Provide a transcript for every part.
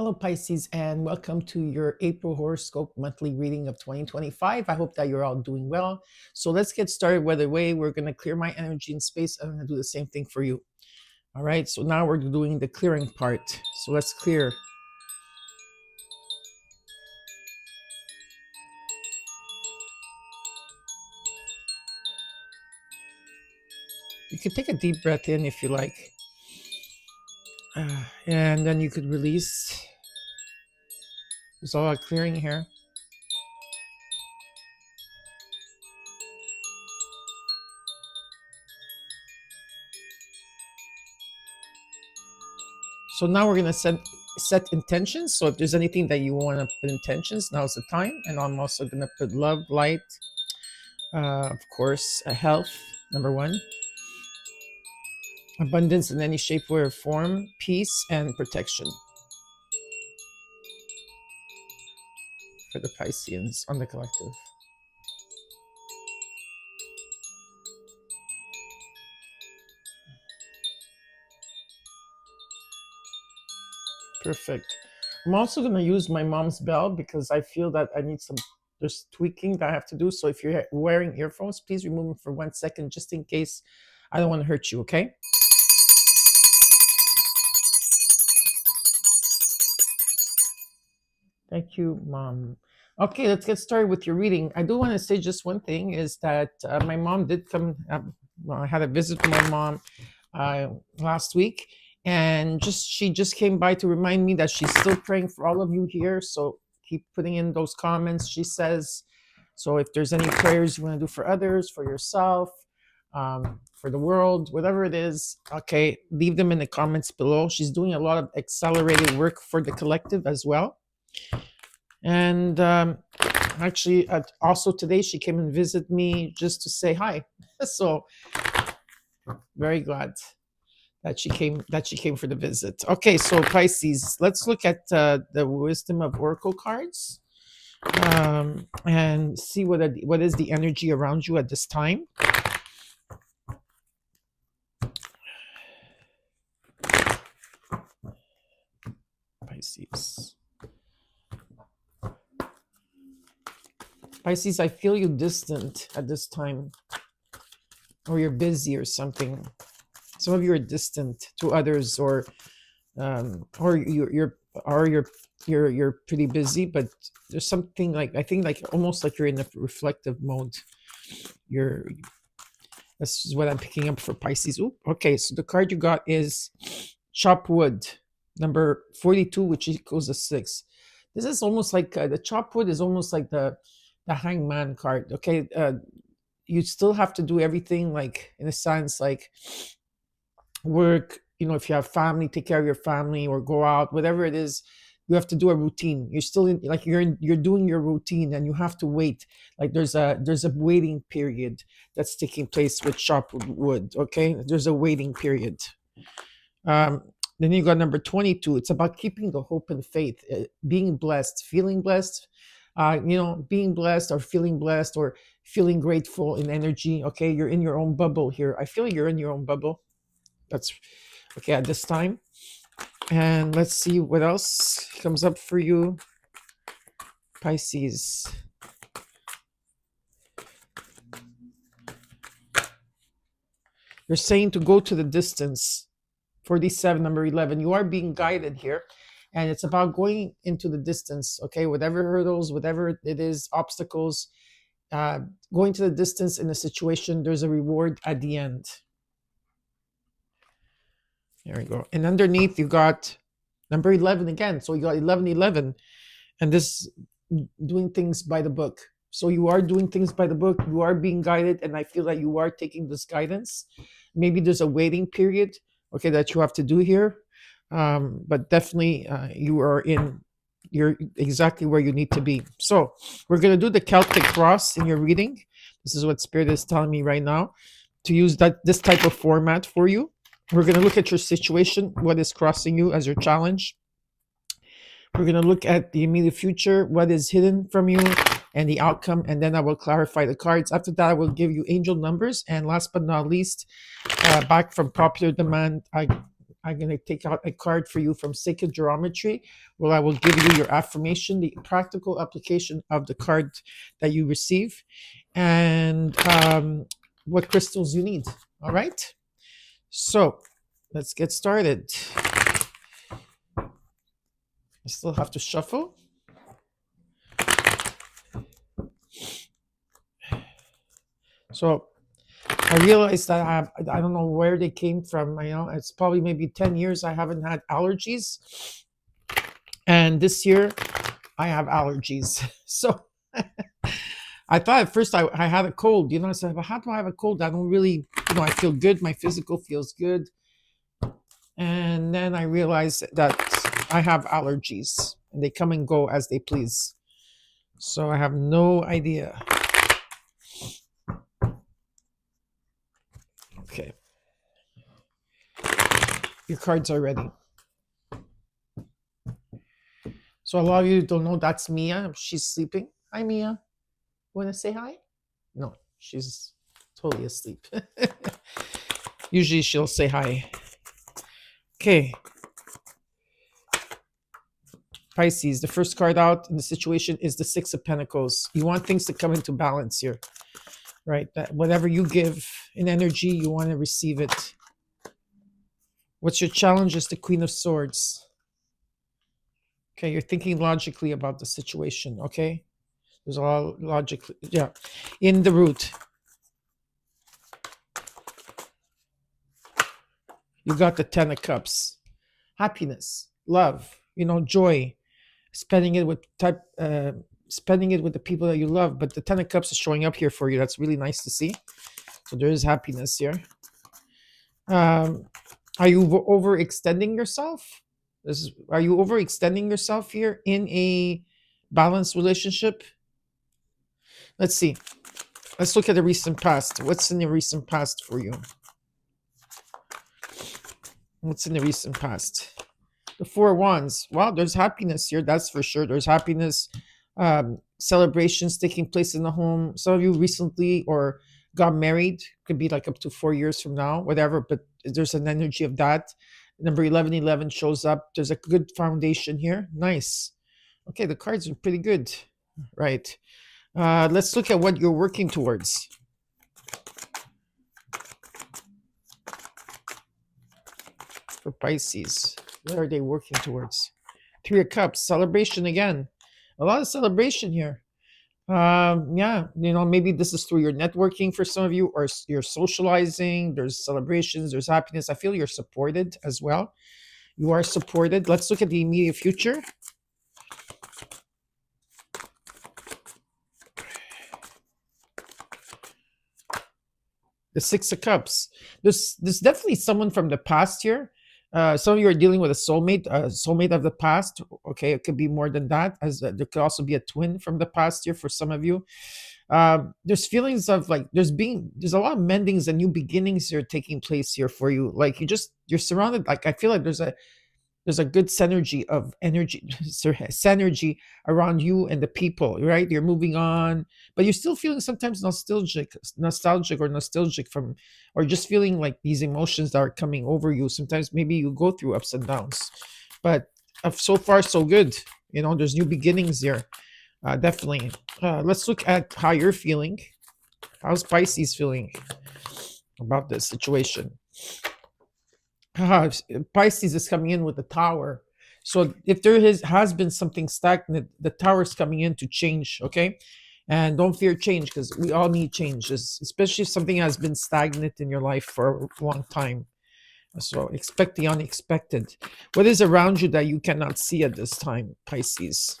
Hello, Pisces, and welcome to your April horoscope monthly reading of 2025. I hope that you're all doing well. So let's get started right away. We're going to clear my energy and space. I'm going to do the same thing for you. All right. So now we're doing the clearing part. So let's clear. You could take a deep breath in if you like. And then you could release. There's a lot of clearing here. So now we're going to set intentions. So if there's anything that you want to put intentions, now's the time. And I'm also going to put love, light, of course, health, number one, abundance in any shape, way, or form, peace, and protection for the Pisceans on the collective. Perfect. I'm also going to use my mom's bell because I feel that I need there's tweaking that I have to do. So if you're wearing earphones, please remove them for 1 second, just in case. I don't want to hurt you, okay? Thank you, Mom. Okay, let's get started with your reading. I do want to say just one thing is that my mom did come. I had a visit with my mom last week, and she just came by to remind me that she's still praying for all of you here. So keep putting in those comments. She says, so if there's any prayers you want to do for others, for yourself, for the world, whatever it is, okay, leave them in the comments below. She's doing a lot of accelerated work for the collective as well. And actually, also today she came and visited me just to say hi. So very glad that she came for the visit. Okay, so Pisces, let's look at the wisdom of oracle cards and see what is the energy around you at this time. Pisces, I feel you distant at this time, or you're busy or something. Some of you are distant to others, or you're pretty busy, but there's something like, I think, like almost like you're in a reflective mode. This is what I'm picking up for Pisces. Ooh, okay, so the card you got is chop wood, number 42, which equals a 6. This is almost like the chop wood is almost like the hangman card. Okay, you still have to do everything, like in a sense, like work, if you have family, take care of your family, or go out, whatever it is. You have to do a routine. You're still you're doing your routine, and you have to wait. Like there's a waiting period that's taking place with chop wood. Okay, there's a waiting period. Then you got number 22. It's about keeping the hope and faith, being blessed, feeling blessed, being blessed or feeling blessed or feeling grateful in energy. Okay, you're in your own bubble here. I feel you're in your own bubble. That's okay at this time. And let's see what else comes up for you, Pisces. You're saying to go to the distance. 47, number 11. You are being guided here. And it's about going into the distance, okay? Whatever hurdles, whatever it is, obstacles, going to the distance in a situation, there's a reward at the end. There we go. And underneath, you got number 11 again. So you got 11, 11. And this, doing things by the book. So you are doing things by the book. You are being guided. And I feel that you are taking this guidance. Maybe there's a waiting period, okay, that you have to do here. But definitely you're exactly where you need to be. So we're going to do the Celtic cross in your reading. This is what Spirit is telling me right now, to use this type of format for you. We're going to look at your situation, what is crossing you as your challenge. We're going to look at the immediate future, what is hidden from you, and the outcome, and then I will clarify the cards. After that, I will give you angel numbers, and last but not least, back from popular demand, I I'm going to take out a card for you from Sacred Geometry, where I will give you your affirmation, the practical application of the card that you receive, and what crystals you need. All right. So let's get started. I still have to shuffle. So I realized that I don't know where they came from. It's probably maybe 10 years I haven't had allergies. And this year I have allergies. So I thought at first I had a cold. I said, but how do I have a cold? I don't really, I feel good. My physical feels good. And then I realized that I have allergies and they come and go as they please. So I have no idea. Okay. Your cards are ready. So a lot of you don't know that's Mia. She's sleeping. Hi, Mia. Want to say hi? No, she's totally asleep. Usually she'll say hi. Okay. Pisces, the first card out in the situation is the Six of Pentacles. You want things to come into balance here, right? That whatever you give in energy, you want to receive it. What's your challenge is the Queen of Swords. Okay, you're thinking logically about the situation, okay? There's a lot of logic, yeah. In the root, you got the Ten of Cups. Happiness, love, joy, spending it with the people that you love. But the Ten of Cups is showing up here for you. That's really nice to see. So there is happiness here. Are you overextending yourself? Are you overextending yourself here in a balanced relationship? Let's see. Let's look at the recent past. What's in the recent past for you? What's in the recent past? The Four of Wands. Well, there's happiness here. That's for sure. There's happiness. Celebrations taking place in the home. Some of you recently or got married. Could be like up to 4 years from now, whatever. But there's an energy of that. Number 1111 shows up. There's a good foundation here. Nice. Okay, the cards are pretty good. Right. Let's look at what you're working towards. For Pisces, what are they working towards? Three of Cups, celebration again. A lot of celebration here. Yeah, maybe this is through your networking for some of you, or you're socializing. There's celebrations, there's happiness. I feel you're supported as well. You are supported. Let's look at the immediate future. The Six of Cups. There's definitely someone from the past here. Some of you are dealing with a soulmate of the past. Okay, it could be more than that, as there could also be a twin from the past here for some of you. There's feelings of like there's a lot of mendings and new beginnings here taking place here for you. Like you're surrounded. Like I feel like there's a good synergy of energy, synergy around you and the people, right? You're moving on, but you're still feeling sometimes nostalgic from, or just feeling like these emotions that are coming over you. Sometimes maybe you go through ups and downs, but so far so good. There's new beginnings here, definitely. Let's look at how you're feeling. How's Pisces feeling about this situation? Pisces is coming in with the Tower. So if there has been something stagnant, the Tower is coming in to change, okay? And don't fear change, because we all need changes, especially if something has been stagnant in your life for a long time. So expect the unexpected. What is around you that you cannot see at this time, Pisces?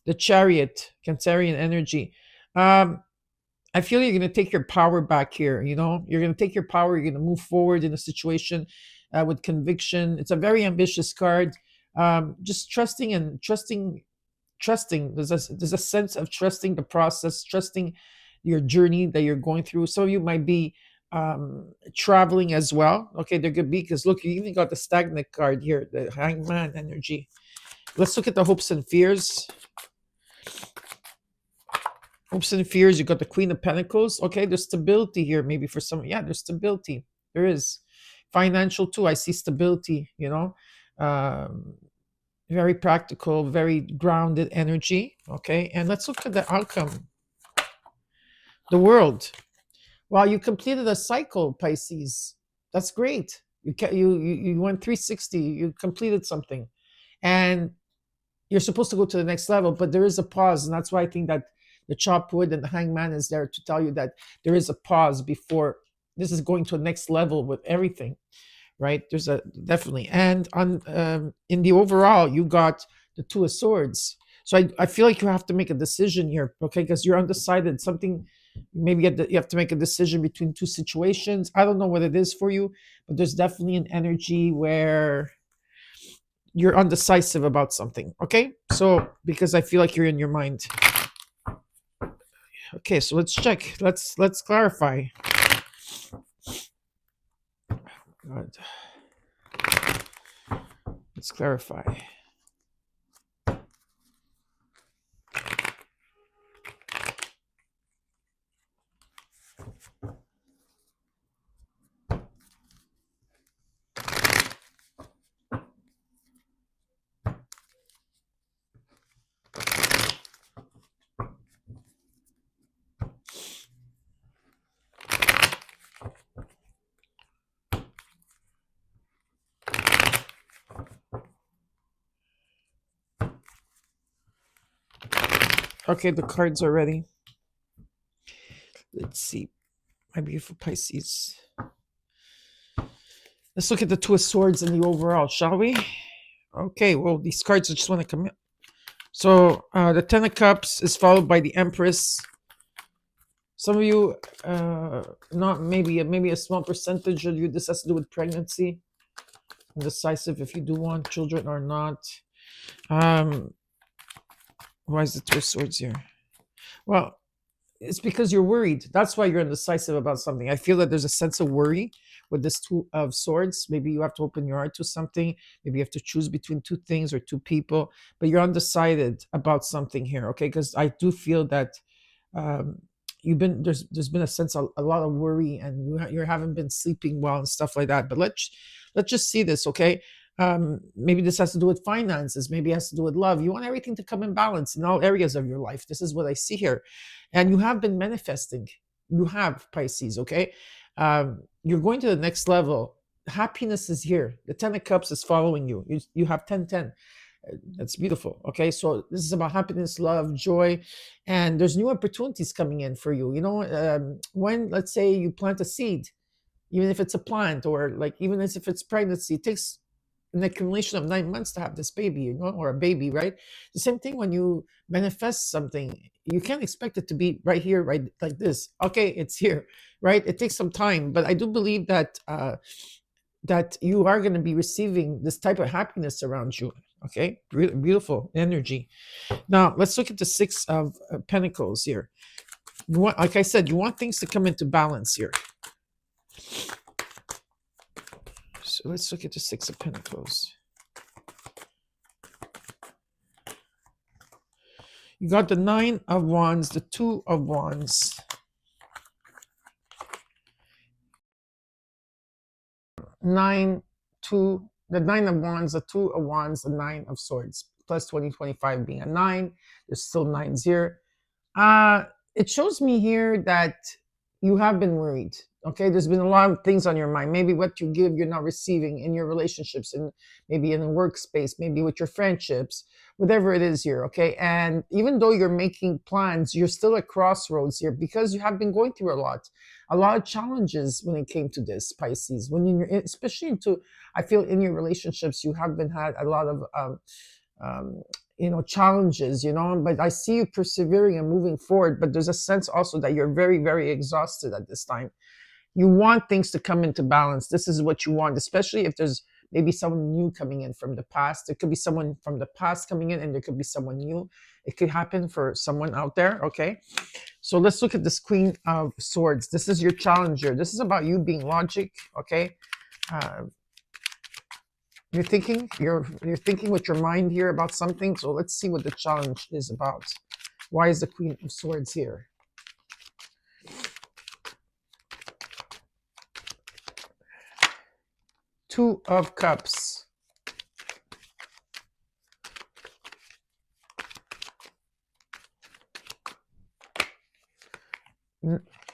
The Chariot, Cancerian energy. I feel you're going to take your power back here. You're going to take your power. You're going to move forward in a situation with conviction. It's a very ambitious card. Just trusting. There's a sense of trusting the process, trusting your journey that you're going through. Some of you might be traveling as well. Okay, there could be, because look, you even got the stagnant card here, the Hangman energy. Let's look at the hopes and fears. Hopes and fears. You got the Queen of Pentacles. Okay, there's stability here. Maybe for some, yeah, there's stability. There is financial too. I see stability. Um, very practical, very grounded energy. Okay, and let's look at the outcome. The World. Well, you completed a cycle, Pisces. That's great. You went 360. You completed something, and you're supposed to go to the next level, but there is a pause, and that's why I think that the chopped wood and the hangman is there to tell you that there is a pause before this is going to a next level with everything, right? There's a definitely, and on in the overall, you got the Two of Swords. So I feel like you have to make a decision here, okay? Because you're undecided. Something maybe you have to make a decision between two situations. I don't know what it is for you, but there's definitely an energy where you're undecisive about something. Okay, so because I feel like you're in your mind. Okay, so let's check. Let's clarify. Good. Let's clarify. Okay, the cards are ready. Let's see. My beautiful Pisces. Let's look at the Two of Swords and the overall, shall we? Okay, well, these cards I just want to come in. So the Ten of Cups is followed by the Empress. Some of you, not maybe a small percentage of you, this has to do with pregnancy. Indecisive if you do want children or not. Why is the Two of Swords here? Well, it's because you're worried. That's why you're indecisive about something. I feel that there's a sense of worry with this Two of Swords. Maybe you have to open your heart to something. Maybe you have to choose between two things or two people, but you're undecided about something here. Okay, because I do feel that you've been there's been a sense of a lot of worry, and you haven't been sleeping well and stuff like that. But let's just see this. Okay, maybe this has to do with finances. Maybe it has to do with love. You want everything to come in balance in all areas of your life. This is what I see here, and you have been manifesting. You have, Pisces. Okay, you're going to the next level. Happiness is here. The Ten of Cups is following you. You have 10-10. That's beautiful. Okay, so this is about happiness, love, joy, and there's new opportunities coming in for you. When, let's say, you plant a seed, even if it's a plant, or like even as if it's pregnancy, it takes an accumulation of 9 months to have this baby, or a baby, right? The same thing when you manifest something, you can't expect it to be right here, right, like this. Okay, it's here, right? It takes some time, but I do believe that that you are going to be receiving this type of happiness around you. Okay, beautiful energy. Now let's look at the Six of Pentacles here. You want, like I said, you want things to come into balance here. So let's look at the Six of Pentacles. You got the Nine of Wands, the Two of Wands. The Nine of Wands, the Two of Wands, the Nine of Swords, plus 2025 being a 9. There's still 9s here. It shows me here that you have been worried. Okay, there's been a lot of things on your mind. Maybe what you give, you're not receiving in your relationships, and maybe in the workspace, maybe with your friendships, whatever it is here. Okay, and even though you're making plans, you're still at crossroads here because you have been going through a lot of challenges when it came to this, Pisces. When you're especially into, I feel in your relationships, you have been had a lot of challenges, but I see you persevering and moving forward. But there's a sense also that you're very, very exhausted at this time. You want things to come into balance. This is what you want, especially if there's maybe someone new coming in from the past. There could be someone from the past coming in, and there could be someone new. It could happen for someone out there. Okay, so let's look at this Queen of Swords. This is your challenger. This is about you being logic. Okay, you're thinking with your mind here about something. So let's see what the challenge is about. Why is the Queen of Swords here? Two of Cups.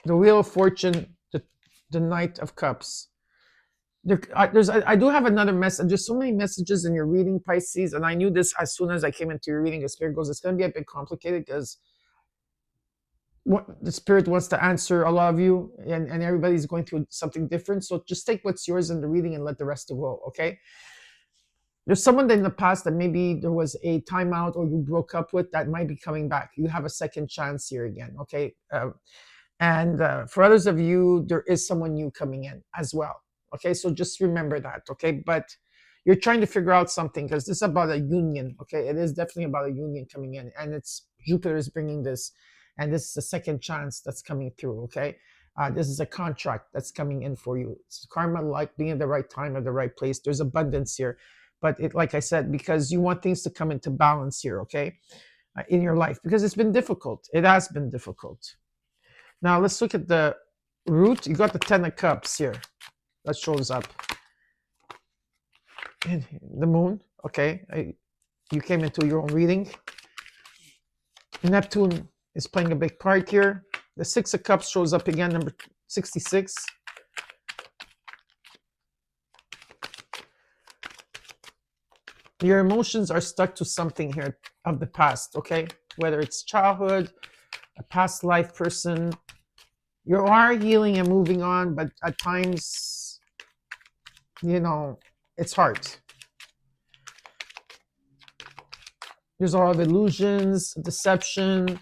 The Wheel of Fortune, the Knight of Cups. I do have another message. There's so many messages in your reading, Pisces, and I knew this as soon as I came into your reading. The Spirit goes, it's going to be a bit complicated because what the Spirit wants to answer a lot of you, and everybody's going through something different. So just take what's yours in the reading and let the rest go, okay? There's someone in the past that maybe there was a timeout or you broke up with that might be coming back. You have a second chance here again, okay? And for others of you, there is someone new coming in as well. Okay, so just remember that. Okay, but you're trying to figure out something because this is about a union. Okay, it is definitely about a union coming in, and it's Jupiter is bringing this, and this is a second chance that's coming through. Okay, this is a contract that's coming in for you. It's karma, like being at the right time at the right place. There's abundance here, but it, like I said, because you want things to come into balance here. Okay, in your life because it's been difficult. It has been difficult. Now let's look at the root. You got the Ten of Cups here. That shows up. And the Moon. Okay. You came into your own reading. Neptune is playing a big part here. The Six of Cups shows up again, number 66. Your emotions are stuck to something here of the past, okay? Whether it's childhood, a past life person. You are healing and moving on, but at times, you know, it's hard. There's a lot of illusions, deception.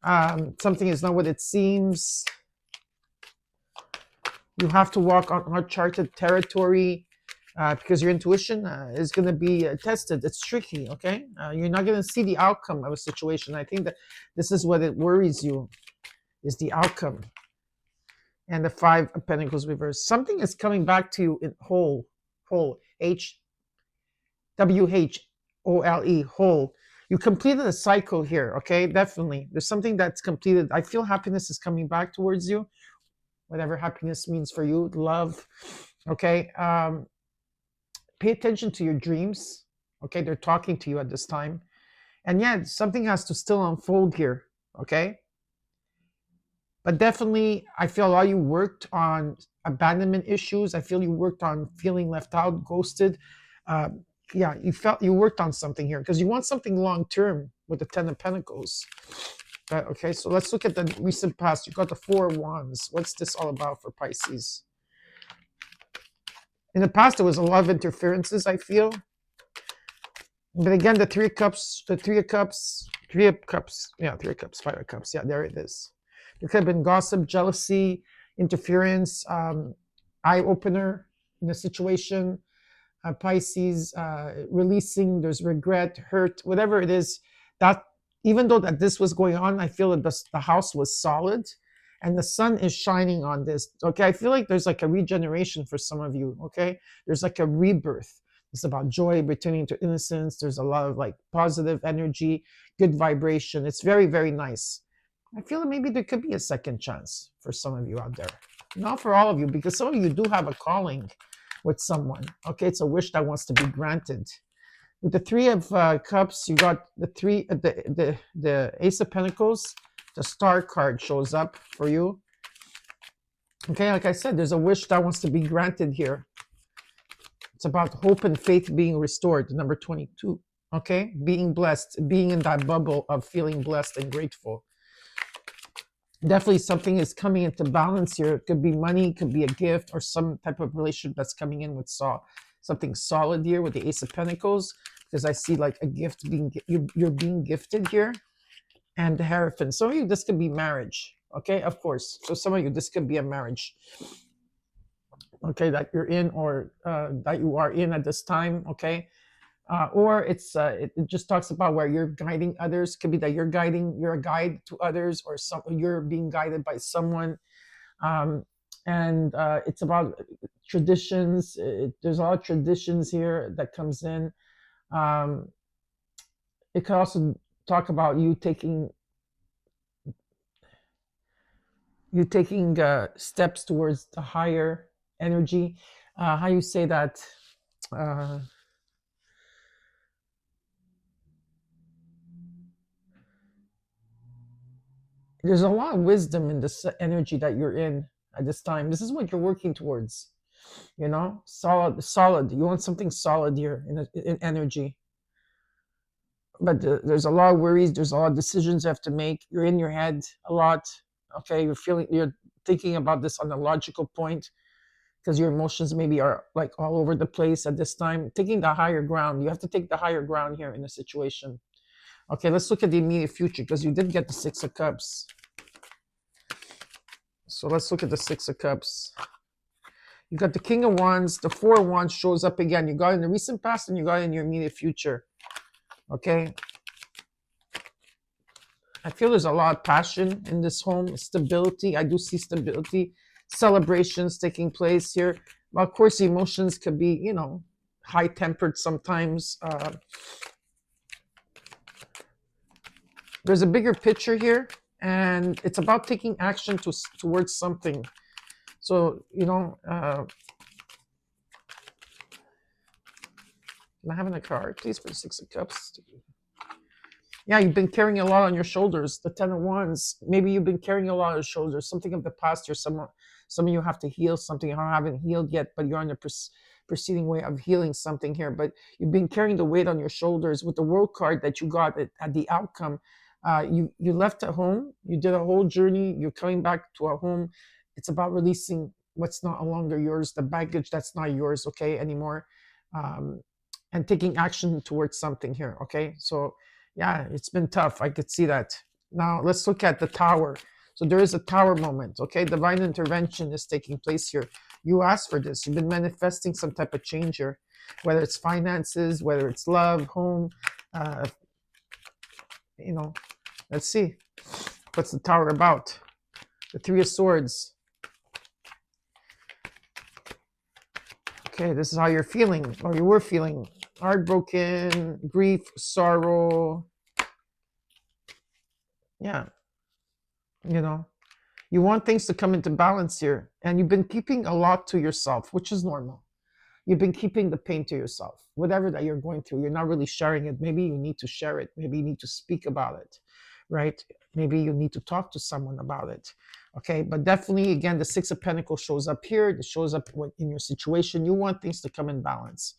Something is not what it seems. You have to walk on uncharted territory because your intuition is going to be tested. It's tricky, okay? You're not going to see the outcome of a situation. I think that this is what it worries you, is the outcome. And the Five of Pentacles reversed. Something is coming back to you in whole, H-W-H-O-L-E, whole. You completed a cycle here, okay? Definitely. There's something that's completed. I feel happiness is coming back towards you. Whatever happiness means for you, love, okay? Pay attention to your dreams, okay? They're talking to you at this time. And yeah, something has to still unfold here, okay? But definitely, I feel a lot of you worked on abandonment issues. I feel you worked on feeling left out, ghosted. Yeah, you worked on something here because you want something long term with the Ten of Pentacles. Okay, so let's look at the recent past. You got the Four of Wands. What's this all about for Pisces? In the past, there was a lot of interferences, I feel. But again, the Three of Cups, Five of Cups. Yeah, there it is. There could have been gossip, jealousy, interference, eye-opener in the situation. Pisces, releasing, there's regret, hurt, whatever it is. That even though that this was going on, I feel that the house was solid and the sun is shining on this. Okay, I feel like there's like a regeneration for some of you. Okay, there's like a rebirth. It's about joy, returning to innocence. There's a lot of like positive energy, good vibration. It's very, very nice. I feel that maybe there could be a second chance for some of you out there. Not for all of you, because some of you do have a calling with someone. Okay, it's a wish that wants to be granted. With the Three of Cups, you got the Ace of Pentacles. The Star card shows up for you. Okay, like I said, there's a wish that wants to be granted here. It's about hope and faith being restored. Number 22. Okay, being blessed, being in that bubble of feeling blessed and grateful. Definitely something is coming into balance here. It could be money, could be a gift, or some type of relationship that's coming in with something solid here with the Ace of Pentacles, because I see like a gift being, you're being gifted here. And the Hierophant. Some of you, this could be marriage. Okay, of course. So some of you, this could be a marriage. Okay, that you're in or that you are in at this time. Okay. Or it just talks about where you're guiding others. Could be that you're a guide to others, or you're being guided by someone. And it's about traditions. There's a lot of traditions here that comes in. It could also talk about you taking You're taking steps towards the higher energy. How you say that? Uh, there's a lot of wisdom in this energy that you're in at this time. This is what you're working towards. You know, solid, solid. You want something solid here in energy. But there's a lot of worries. There's a lot of decisions you have to make. You're in your head a lot. Okay, you're thinking about this on a logical point because your emotions maybe are like all over the place at this time. Taking the higher ground. You have to take the higher ground here in the situation. Okay, let's look at the immediate future because you did get the Six of Cups. So let's look at the Six of Cups. You got the King of Wands. The Four of Wands shows up again. You got it in the recent past and you got it in your immediate future. Okay. I feel there's a lot of passion in this home. Stability. I do see stability. Celebrations taking place here. Well, of course, the emotions could be, you know, high-tempered sometimes. There's a bigger picture here, and it's about taking action towards something. So, you know, am I having a card, please, for the Six of Cups? Yeah, you've been carrying a lot on your shoulders. The Ten of Wands. Maybe you've been carrying a lot on your shoulders. Something of the past here. Some of you have to heal something. You haven't healed yet, but you're on the proceeding way of healing something here. But you've been carrying the weight on your shoulders with the World card that you got at the outcome. You left at home. You did a whole journey. You're coming back to a home. It's about releasing what's not longer yours, the baggage that's not yours, okay, anymore, and taking action towards something here, okay? So yeah, it's been tough. I could see that. Now let's look at the Tower. So there is a Tower moment, okay? Divine intervention is taking place here. You asked for this. You've been manifesting some type of change here, whether it's finances, whether it's love, home. You know, let's see. What's the Tower about? The Three of Swords. Okay, this is how you're feeling, or you were feeling. Heartbroken, grief, sorrow. Yeah, you know, you want things to come into balance here, and you've been keeping a lot to yourself, which is normal. You've been keeping the pain to yourself. Whatever that you're going through, you're not really sharing it. Maybe you need to share it. Maybe you need to speak about it, right? Maybe you need to talk to someone about it. Okay, but definitely, again, the Six of Pentacles shows up here. It shows up in your situation. You want things to come in balance.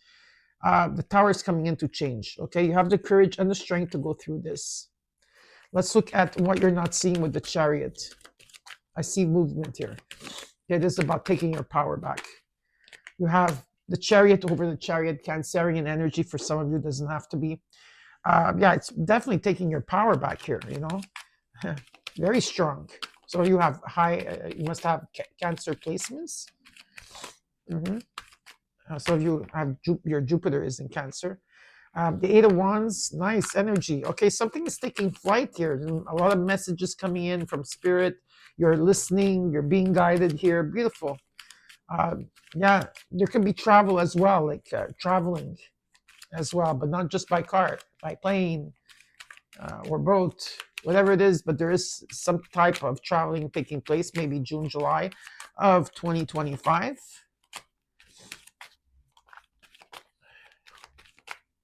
The Tower is coming in to change. Okay, you have the courage and the strength to go through this. Let's look at what you're not seeing with the Chariot. I see movement here. Okay, this is about taking your power back. You have the Chariot over the Chariot, Cancerian energy for some of you, doesn't have to be. Yeah, it's definitely taking your power back here, you know. Very strong. So you have high, you must have Cancer placements. So if you have your Jupiter is in Cancer. The Eight of Wands, nice energy. Okay, something is taking flight here. A lot of messages coming in from Spirit. You're listening, you're being guided here. Beautiful. Yeah, there can be travel as well, like traveling as well, but not just by car, by plane or boat, whatever it is. But there is some type of traveling taking place, maybe June, July of 2025.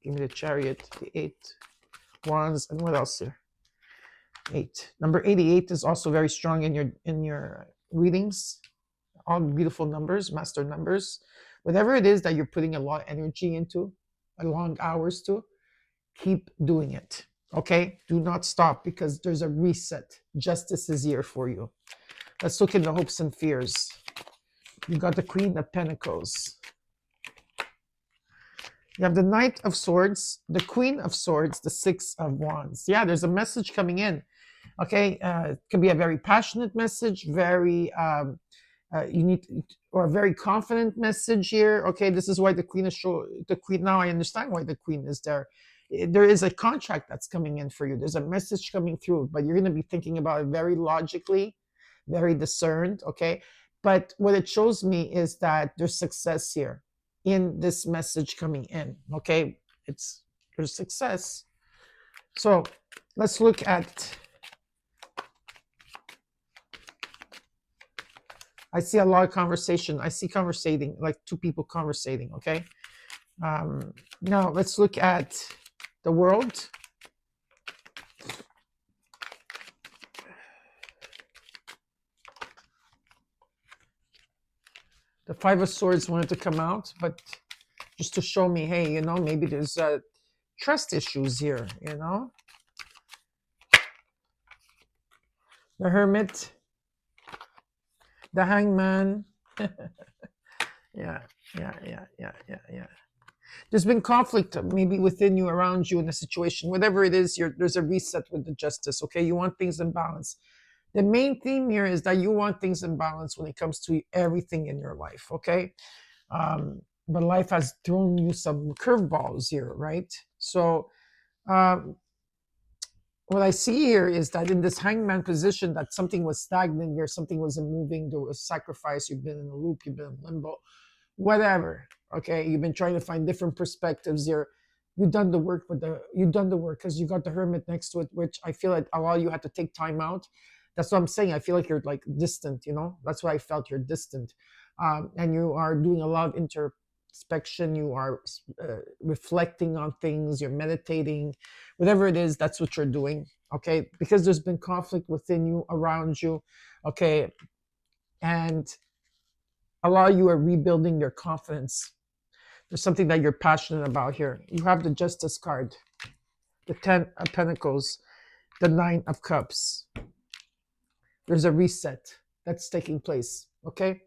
Give me the Chariot, the Eight Wands, and what else here? 8. Number 88 is also very strong in your readings. All beautiful numbers, master numbers. Whatever it is that you're putting a lot of energy into, long hours to, keep doing it. Okay? Do not stop because there's a reset. Justice is here for you. Let's look at the hopes and fears. You got the Queen of Pentacles. You have the Knight of Swords, the Queen of Swords, the Six of Wands. Yeah, there's a message coming in. Okay, it could be a very passionate message, very or a very confident message here. Okay, this is why the Queen is the Queen. Now I understand why the Queen is there. There is a contract that's coming in for you. There's a message coming through, but you're going to be thinking about it very logically, very discerned. Okay, but what it shows me is that there's success here in this message coming in. Okay, there's success. So let's look at I see a lot of conversation. I see conversating, like two people conversating, okay? Now let's look at the world. The Five of Swords wanted to come out, but just to show me, hey, you know, maybe there's trust issues here, you know? The Hermit, the Hangman. Yeah. There's been conflict maybe within you, around you in the situation. Whatever it is, there's a reset with the Justice, okay? You want things in balance. The main theme here is that you want things in balance when it comes to everything in your life, okay? But life has thrown you some curveballs here, right? So what I see here is that in this hangman position, that something was stagnant here, something wasn't moving, there was sacrifice, you've been in a loop, you've been in limbo, whatever, okay? You've been trying to find different perspectives here. You've done the work because you got the Hermit next to it, which I feel like a lot of you had to take time out. That's what I'm saying. I feel like you're like distant, you know? That's what I felt, you're distant. And you are doing a lot of introspection. You are reflecting on things. You're meditating. Whatever it is, that's what you're doing, okay? Because there's been conflict within you, around you, okay? And a lot of you are rebuilding your confidence. There's something that you're passionate about here. You have the Justice card, the 10 of Pentacles, the 9 of Cups. There's a reset that's taking place, okay?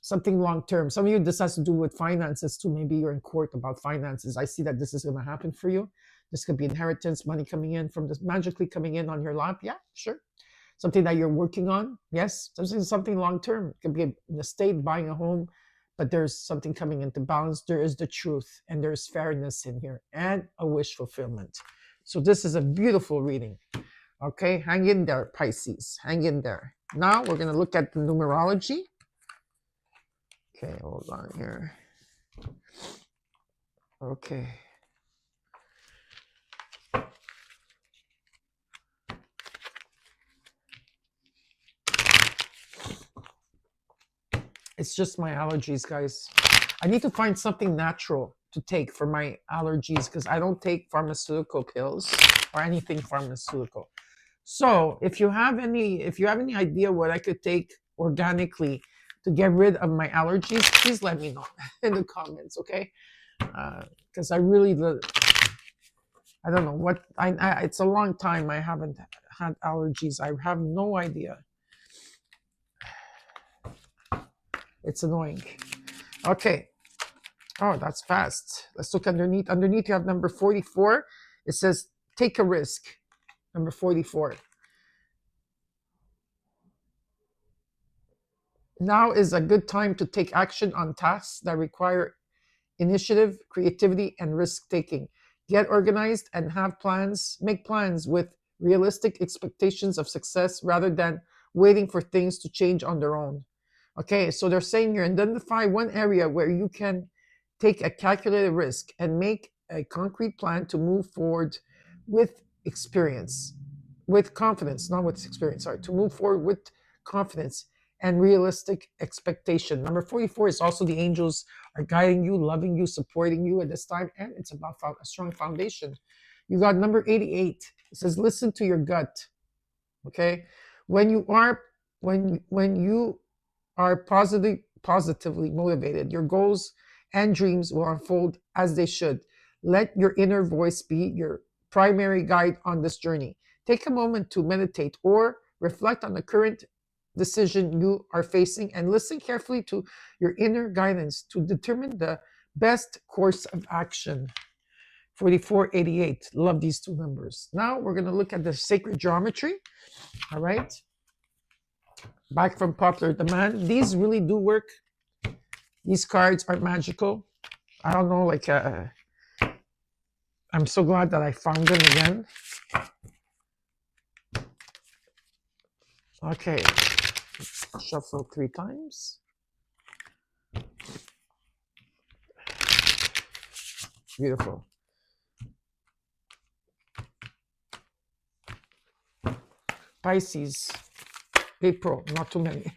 Something long-term. Some of you, this has to do with finances too. Maybe you're in court about finances. I see that this is going to happen for you. This could be inheritance, money coming in from this, magically coming in on your lap. Yeah, sure. Something that you're working on. Yes, something long-term. It could be an estate, buying a home, but there's something coming into balance. There is the truth, and there's fairness in here, and a wish fulfillment. So this is a beautiful reading. Okay, hang in there, Pisces. Hang in there. Now we're going to look at the numerology. Okay, hold on here. Okay. It's just my allergies, guys. I need to find something natural to take for my allergies because I don't take pharmaceutical pills or anything pharmaceutical. So if you have any idea what I could take organically to get rid of my allergies, please let me know in the comments, okay? Because I really, I don't know what, it's a long time I haven't had allergies. I have no idea. It's annoying. Okay. Oh, that's fast. Let's look underneath. Underneath you have number 44. It says, take a risk. Number 44. Now is a good time to take action on tasks that require initiative, creativity, and risk-taking. Get organized and have plans. Make plans with realistic expectations of success rather than waiting for things to change on their own. Okay, so they're saying here, identify one area where you can take a calculated risk and make a concrete plan to move forward with experience, with confidence, not with experience, sorry, to move forward with confidence and realistic expectation. Number 44 is also the angels are guiding you, loving you, supporting you at this time, and it's about a strong foundation. You got number 88. It says, listen to your gut. Okay, when you are positively motivated, your goals and dreams will unfold as they should. Let your inner voice be your primary guide on this journey. Take a moment to meditate or reflect on the current decision you are facing and listen carefully to your inner guidance to determine the best course of action. 4488. Love these two numbers. Now we're going to look at the sacred geometry. All right. Back from popular demand. These really do work. These cards are magical. I don't know, like, I'm so glad that I found them again. Okay. Shuffle 3 times. Beautiful. Pisces. April, not too many.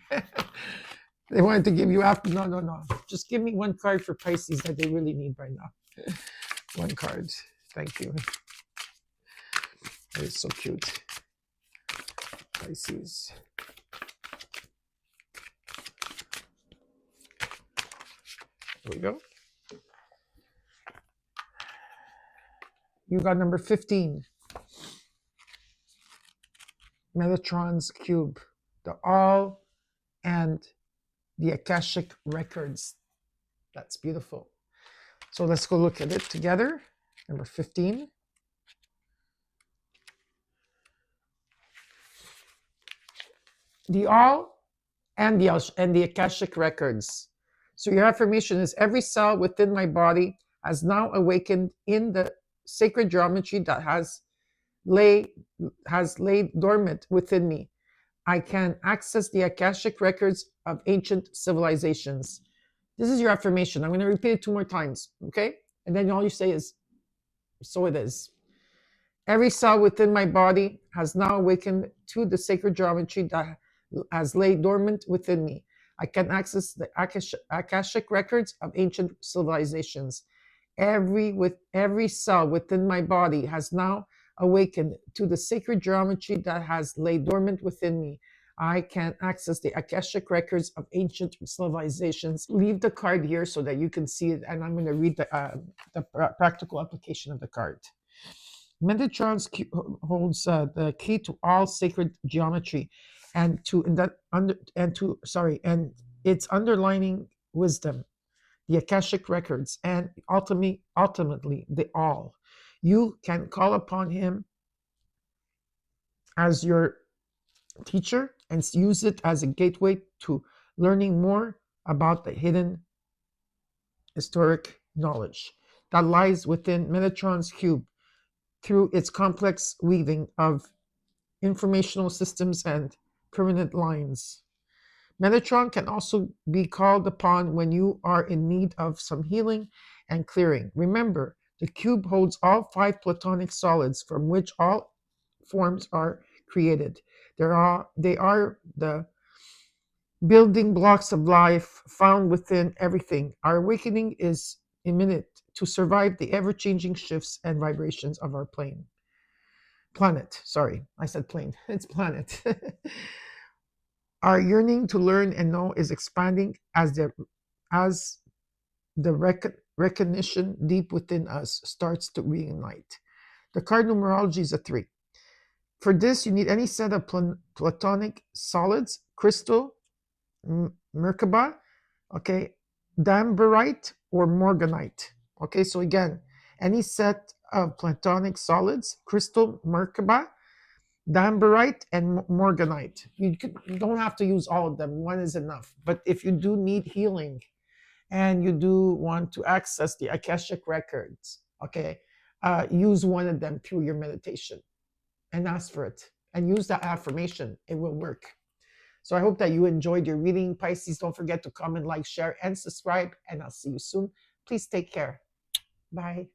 They wanted to give you after. No, no, no. Just give me one card for Pisces that they really need right now. One card. Thank you. That is so cute. Pisces. There we go. You got number 15. Metatron's Cube. The All and the Akashic Records. That's beautiful. So let's go look at it together. Number 15. The All and the Akashic Records. So your affirmation is every cell within my body has now awakened in the sacred geometry that has laid dormant within me. I can access the Akashic records of ancient civilizations. This is your affirmation. I'm going to repeat it 2 more times, okay? And then all you say is, so it is. Every cell within my body has now awakened to the sacred geometry that has laid dormant within me. I can access the Akashic records of ancient civilizations. Every cell within my body has now awakened to the sacred geometry that has laid dormant within me. I can access the Akashic records of ancient civilizations. Leave the card here so that you can see it, and I'm going to read the practical application of the card. Metatron holds the key to all sacred geometry, and its underlining wisdom, the Akashic records, and ultimately the All. You can call upon him as your teacher and use it as a gateway to learning more about the hidden historic knowledge that lies within Metatron's cube through its complex weaving of informational systems and permanent lines. Metatron can also be called upon when you are in need of some healing and clearing. Remember, the cube holds all 5 platonic solids from which all forms are created. They are the building blocks of life found within everything. Our awakening is imminent to survive the ever-changing shifts and vibrations of our planet. Sorry, I said plane. It's planet. Our yearning to learn and know is expanding as the recognition deep within us starts to reignite. The card numerology is a 3. For this, you need any set of platonic solids, crystal, Merkaba, okay, Damberite, or Morganite. Okay, so again, any set of platonic solids, crystal, Merkaba, Damberite, and Morganite. You don't have to use all of them. One is enough. But if you do need healing and you do want to access the Akashic records, okay, use one of them through your meditation and ask for it. And use that affirmation. It will work. So I hope that you enjoyed your reading, Pisces. Don't forget to comment, like, share, and subscribe. And I'll see you soon. Please take care. Bye.